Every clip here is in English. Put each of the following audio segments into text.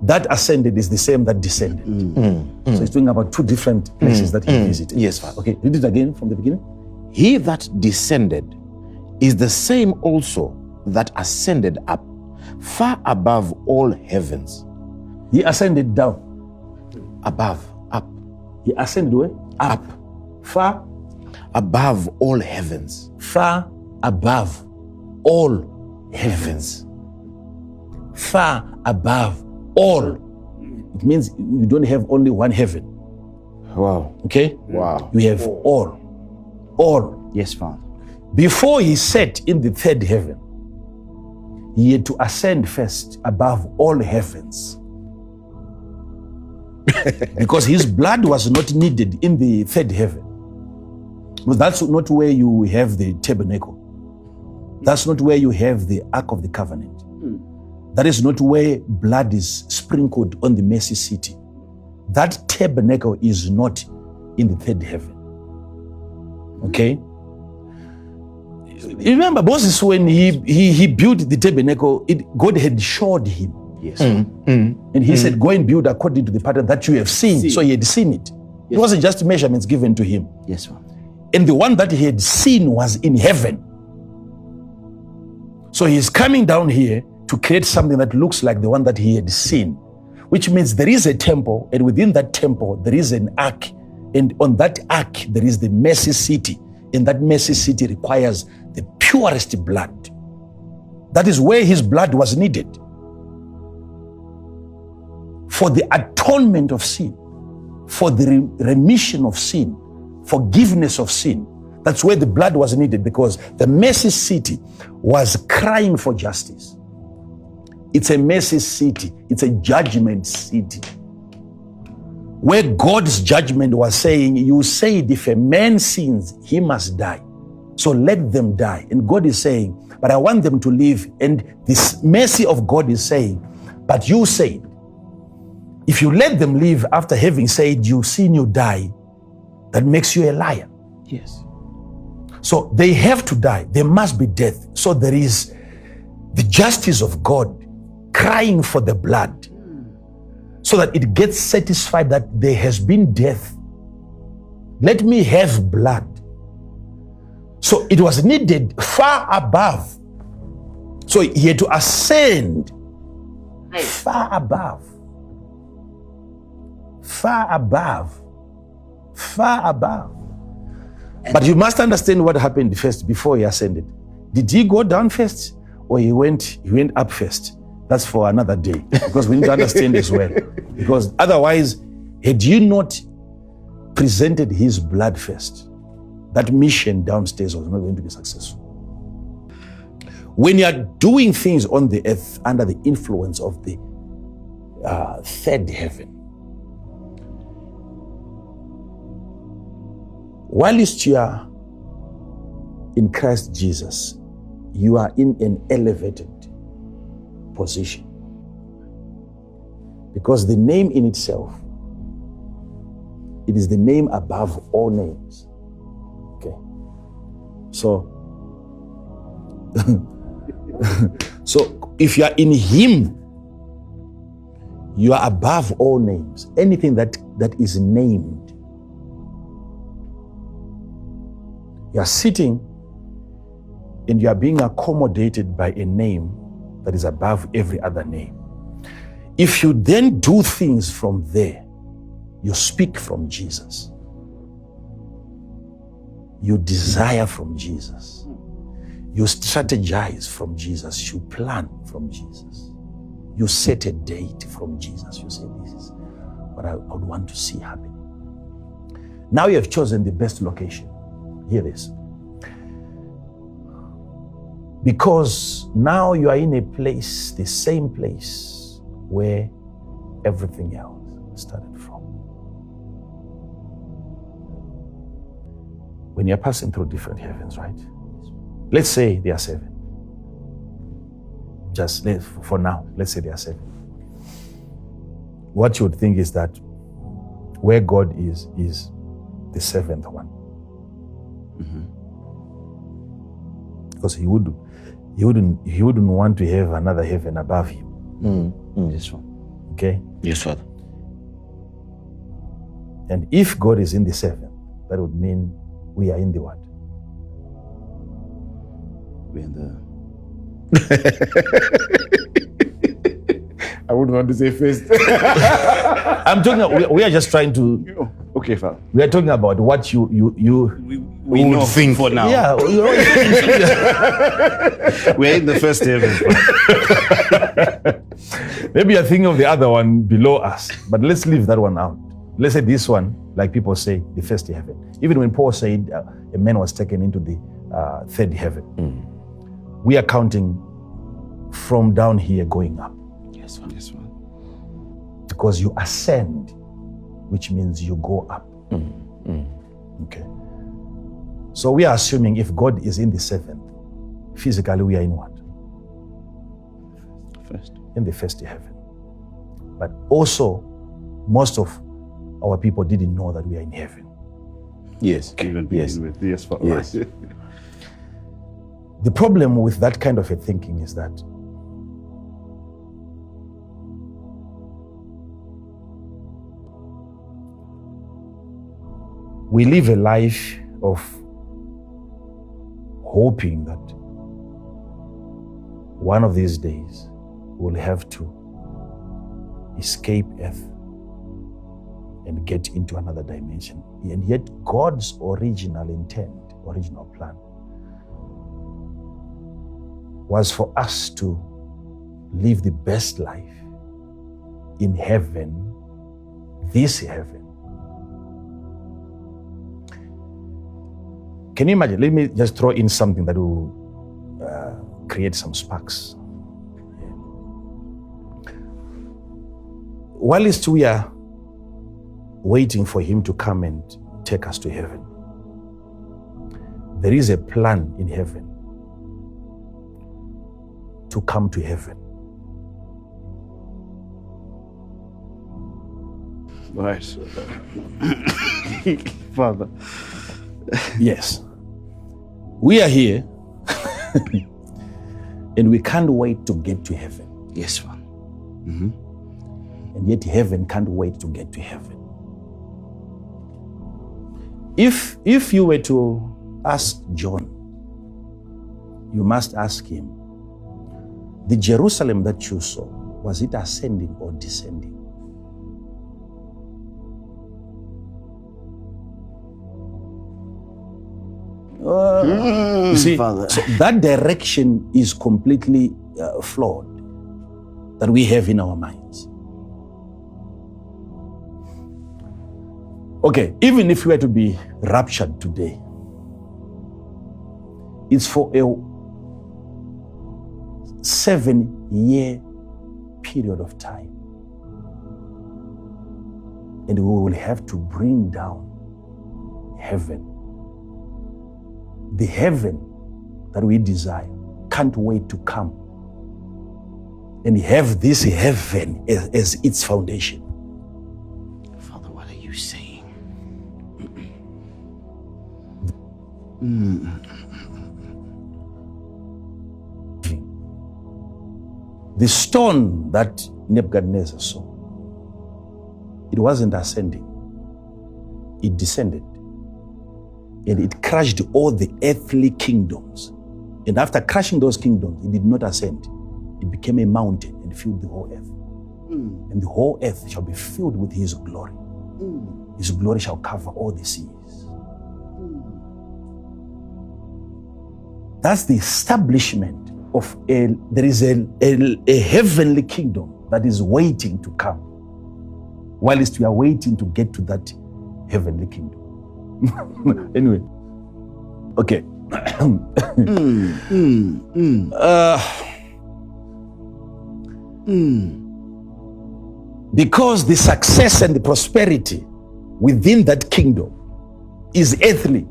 that ascended is the same that descended. So he's talking about two different places that he visited. Yes, Father. Okay, read it again from the beginning. He that descended is the same also that ascended up far above all heavens. He ascended down. Above, up. He ascended where? Up. Far above all heavens. Far above all heavens. Far above all. It means you don't have only one heaven. Wow. Okay? Wow. You have all. All. Yes, Father. Before he sat in the third heaven, he had to ascend first above all heavens. Because his blood was not needed in the third heaven. But that's not where you have the tabernacle. That's not where you have the Ark of the Covenant. That is not where blood is sprinkled on the mercy seat. That tabernacle is not in the third heaven. Okay? Remember Moses, when he built the tabernacle, God had showed him. Yes. And he said, go and build according to the pattern that you have seen. So he had seen it. It wasn't just measurements given to him. Yes, Father. And the one that he had seen was in heaven. So he's coming down here to create something that looks like the one that he had seen, which means there is a temple, and within that temple, there is an ark. And on that ark, there is the mercy seat. And that mercy seat requires the purest blood. That is where his blood was needed. For the atonement of sin, for the remission of sin, forgiveness of sin. That's where the blood was needed, because the mercy seat was crying for justice. It's a mercy seat. It's a judgment seat. Where God's judgment was saying, you said if a man sins, he must die. So let them die. And God is saying, but I want them to live. And this mercy of God is saying, but you said, if you let them live after having said you sin, you die, that makes you a liar. Yes. So they have to die. There must be death. So there is the justice of God crying for the blood, so that it gets satisfied that there has been death. Let me have blood. So it was needed far above. So he had to ascend far above. Far above. Far above. But you must understand what happened first before he ascended. Did he go down first, or he went up first? That's for another day, because we need to understand as well. Because otherwise, had you not presented his blood first, that mission downstairs was not going to be successful. When you are doing things on the earth under the influence of the third heaven, whilst you are in Christ Jesus, you are in an elevated position. Because the name in itself, it is the name above all names. Okay. So, so if you are in him, you are above all names. Anything that is named. You are sitting and you are being accommodated by a name that is above every other name. If you then do things from there, you speak from Jesus. You desire from Jesus. You strategize from Jesus. You plan from Jesus. You set a date from Jesus. You say, this is what I would want to see happen. Now you have chosen the best location. Hear this. Because now you are in a place, the same place where everything else started from. When you're passing through different heavens, right? Let's say there are 7. For now, let's say there are 7. What you would think is that where God is the 7th one. Because he wouldn't want to have another heaven above him. This one. Okay? Yes, Father. And if God is in the seventh, that would mean we are in the what? We're in the... I wouldn't want to say first. I'm talking, we are just trying to... Okay, Father. We are talking about what you we know think for now. Yeah. We're in the first heaven. Maybe you're thinking of the other one below us, but let's leave that one out. Let's say this one, like people say, the first heaven. Even when Paul said a man was taken into the third heaven, we are counting from down here going up. Yes, Father. Yes, Father. Because you ascend, which means you go up. Okay. So we are assuming if God is in the seventh, physically we are in what? First. In the first heaven. But also, most of our people didn't know that we are in heaven. Yes. Even yes. With yes, Father. Yes. The problem with that kind of a thinking is that we live a life of hoping that one of these days we'll have to escape Earth and get into another dimension. And yet God's original intent, original plan, was for us to live the best life in heaven, this heaven. Can you imagine? Let me just throw in something that will create some sparks. Whilst we are waiting for him to come and take us to heaven, there is a plan in heaven to come to heaven. Right. Father. Yes. We are here and we can't wait to get to heaven. Yes, Father. And yet heaven can't wait to get to heaven. If you were to ask John, you must ask him, the Jerusalem that you saw, was it ascending or descending? You see, Father. so that direction is completely flawed that we have in our minds. Okay, even if we were to be raptured today, it's for a 7-year period of time. And we will have to bring down heaven. The heaven that we desire can't wait to come and have this heaven as its foundation. Father, what are you saying? The stone that Nebuchadnezzar saw, it wasn't ascending, it descended. And it crushed all the earthly kingdoms. And after crushing those kingdoms, it did not ascend. It became a mountain and filled the whole earth. And the whole earth shall be filled with his glory. His glory shall cover all the seas. That's the establishment of there is a heavenly kingdom that is waiting to come, whilst we are waiting to get to that heavenly kingdom. Anyway, okay. Because the success and the prosperity within that kingdom is earthly.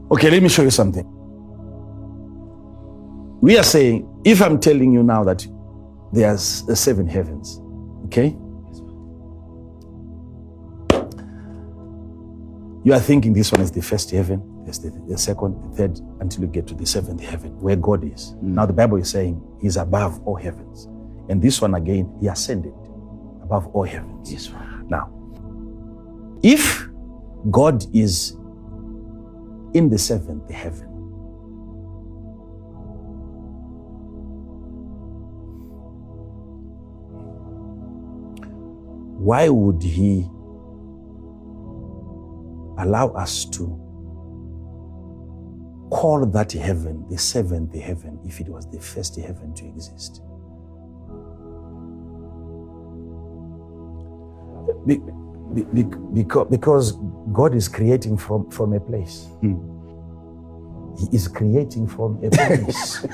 Okay, let me show you something. We are saying, if I'm telling you now that there's 7 heavens, okay? You are thinking this one is the first heaven, there's the second, the third, until you get to the seventh heaven, where God is. Now the Bible is saying he's above all heavens. And this one again, he ascended above all heavens. Yes, Father. Now, if God is in the seventh heaven, why would he allow us to call that heaven the seventh heaven if it was the first heaven to exist? Because God is creating from a place. He is creating from a place.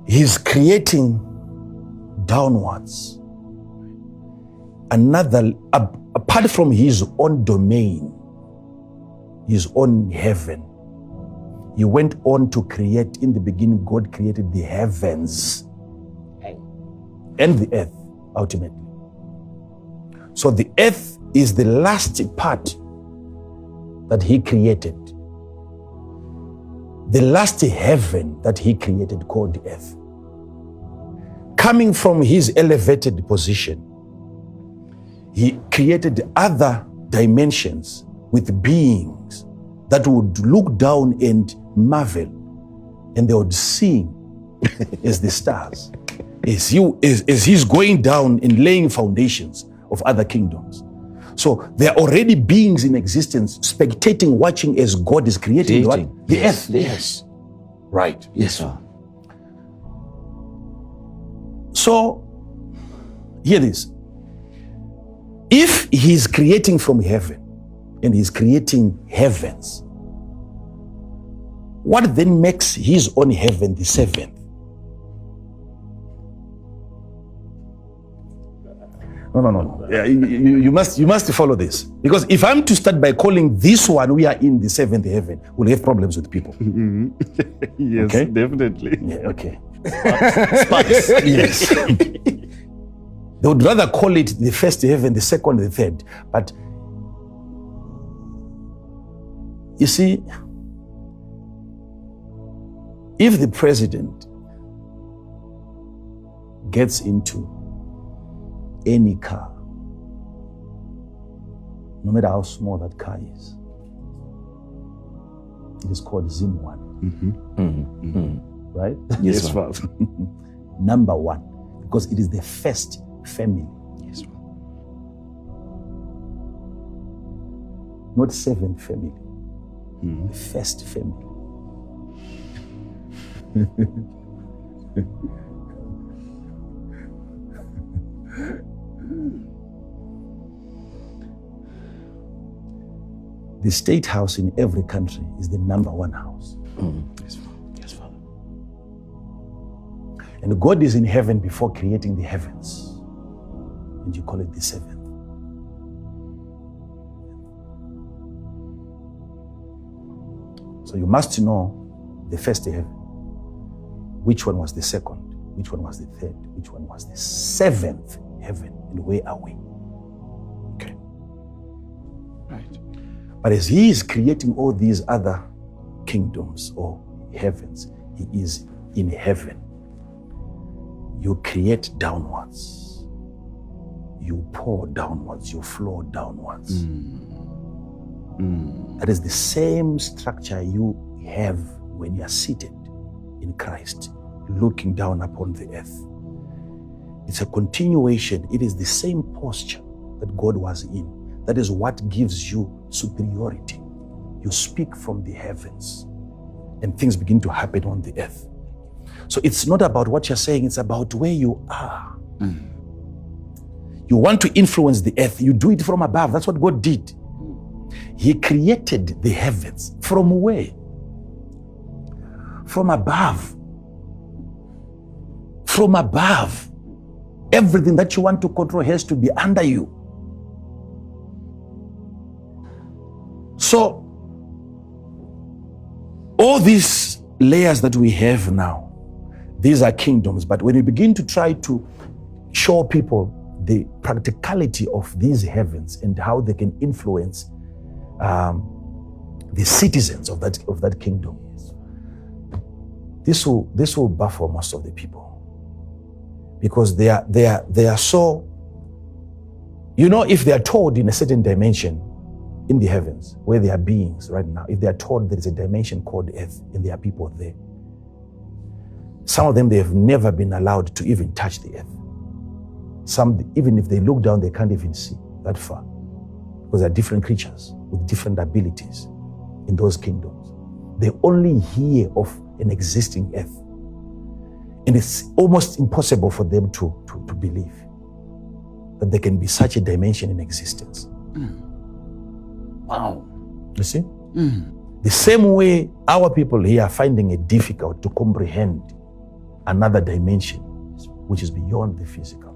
He's creating downwards. Another, apart from his own domain, his own heaven, he went on to create. In the beginning, God created the heavens and the earth, ultimately. So the earth is the last part that he created. The last heaven that he created, called the earth. Coming from his elevated position, he created other dimensions with beings that would look down and marvel, and they would sing as the stars. As he's going down and laying foundations of other kingdoms. So there are already beings in existence spectating, watching as God is creating the earth. Yes. Right. Yes, sir. So, hear this. If he's creating from heaven and he's creating heavens, what then makes his own heaven the seventh? No. Yeah, you must follow this. Because if I'm to start by calling this one, we are in the seventh heaven, we'll have problems with people. Yes, okay? Definitely. Yeah, okay. Sparks. Yes. They would rather call it the first heaven, the second, the third. But you see, if the president gets into any car, no matter how small that car is, it is called Zim1. Right? Yes, Father. Number one, because it is the first family. Yes, not seventh family, the first family. The state house in every country is the number one house. Yes, Father. And God is in heaven before creating the heavens. And you call it the seventh. So you must know the first heaven. Which one was the second? Which one was the third? Which one was the seventh heaven? And where are we? Okay. Right. But as he is creating all these other kingdoms or heavens, he is in heaven. You create downwards. You pour downwards. You flow downwards. That is the same structure you have when you are seated in Christ, looking down upon the earth. It's a continuation. It is the same posture that God was in. That is what gives you superiority. You speak from the heavens and things begin to happen on the earth. So it's not about what you're saying, it's about where you are. You want to influence the earth, you do it from above. That's what God did. He created the heavens. From where? From above. From above. Everything that you want to control has to be under you. So, all these layers that we have now, these are kingdoms. But when you begin to try to show people the practicality of these heavens and how they can influence the citizens of that kingdom, this will baffle most of the people, because they are so, if they are told in a certain dimension in the heavens where there are beings right now, if they are told there is a dimension called earth and there are people there, some of them, they have never been allowed to even touch the earth. Some, even if they look down, they can't even see that far, because there are different creatures with different abilities in those kingdoms. They only hear of an existing earth, and it's almost impossible for them to believe that there can be such a dimension in existence. Wow. You see? The same way our people here are finding it difficult to comprehend another dimension which is beyond the physical.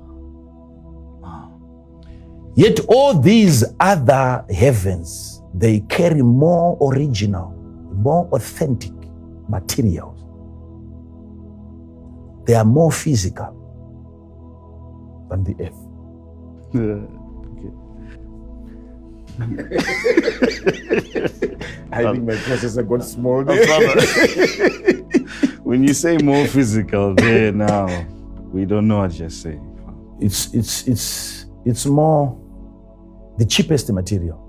Yet all these other heavens, they carry more original, more authentic materials. They are more physical than the earth. I think my processor got small there. When you say more physical there now, we don't know what you're saying. It's more the cheapest material.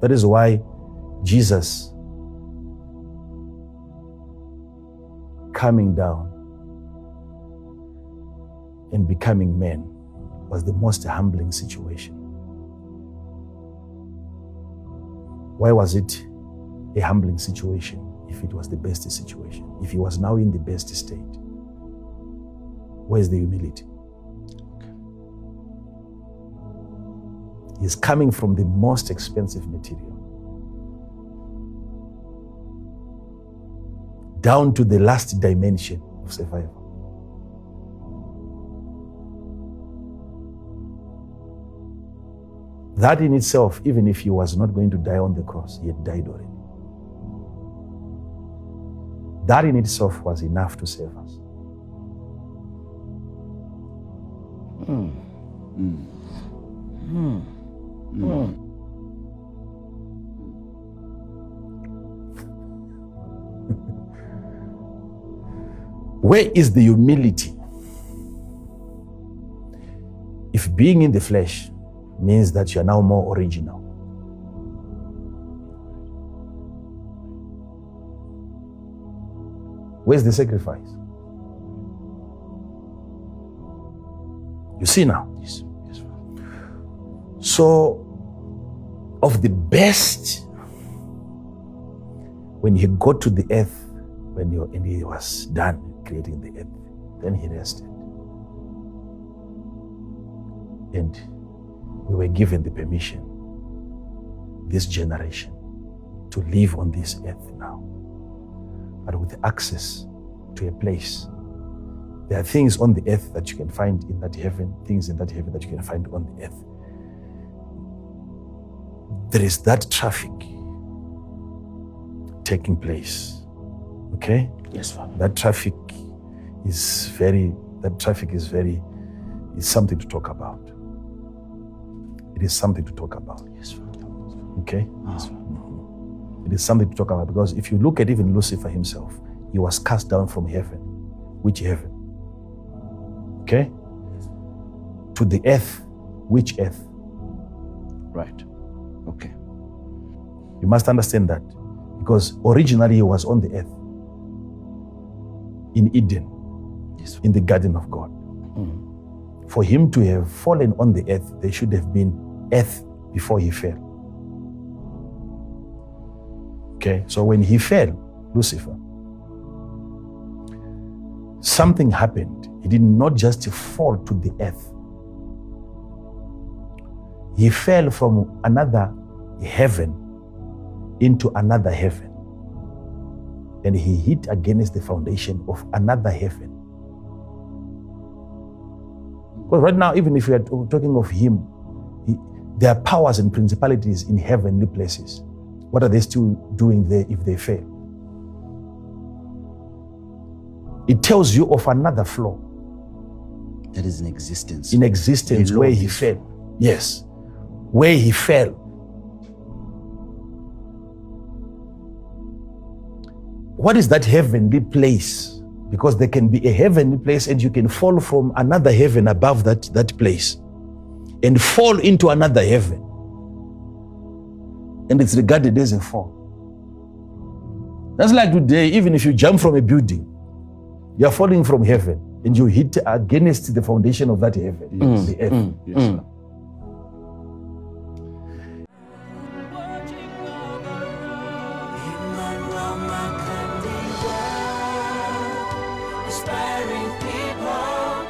That is why Jesus coming down and becoming man was the most humbling situation. Why was it a humbling situation if it was the best situation? If he was now in the best state, where's the humility? He's coming from the most expensive material down to the last dimension of survival. That in itself, even if he was not going to die on the cross, he had died already. That in itself was enough to save us. Where is the humility? If being in the flesh means that you are now more original, where's the sacrifice? You see now? Yes. So, of the best, when he got to the earth, when he was done creating the earth, then he rested. And we were given the permission, this generation, to live on this earth now, but with access to a place. There are things on the earth that you can find in that heaven, things in that heaven that you can find on the earth. There is that traffic taking place. Okay? Yes, Father. That traffic is something to talk about. It is something to talk about. Yes, Father. Okay? Yes, Father. It is something to talk about, because if you look at even Lucifer himself, he was cast down from heaven. Which heaven? Okay? To the earth. Which earth? Right. Okay. You must understand that, because originally he was on the earth, in Eden, Yes. in the garden of God. For him to have fallen on the earth, there should have been earth before he fell. Okay, so when he fell, Lucifer, something happened. He did not just fall to the earth. He fell from another heaven into another heaven. And he hit against the foundation of another heaven. Because right now, even if we are talking of him, there are powers and principalities in heavenly places. What are they still doing there if they fail? It tells you of another floor. That is in existence. In existence, Below where he this. fell. Yes. Where he fell. What is that heavenly place? Because there can be a heavenly place and you can fall from another heaven above that place and fall into another heaven. And it's regarded as a fall. That's like today, even if you jump from a building, you're falling from heaven and you hit against the foundation of that heaven, the earth. Yes, sir. Emmanuel Makandiwa, inspiring people,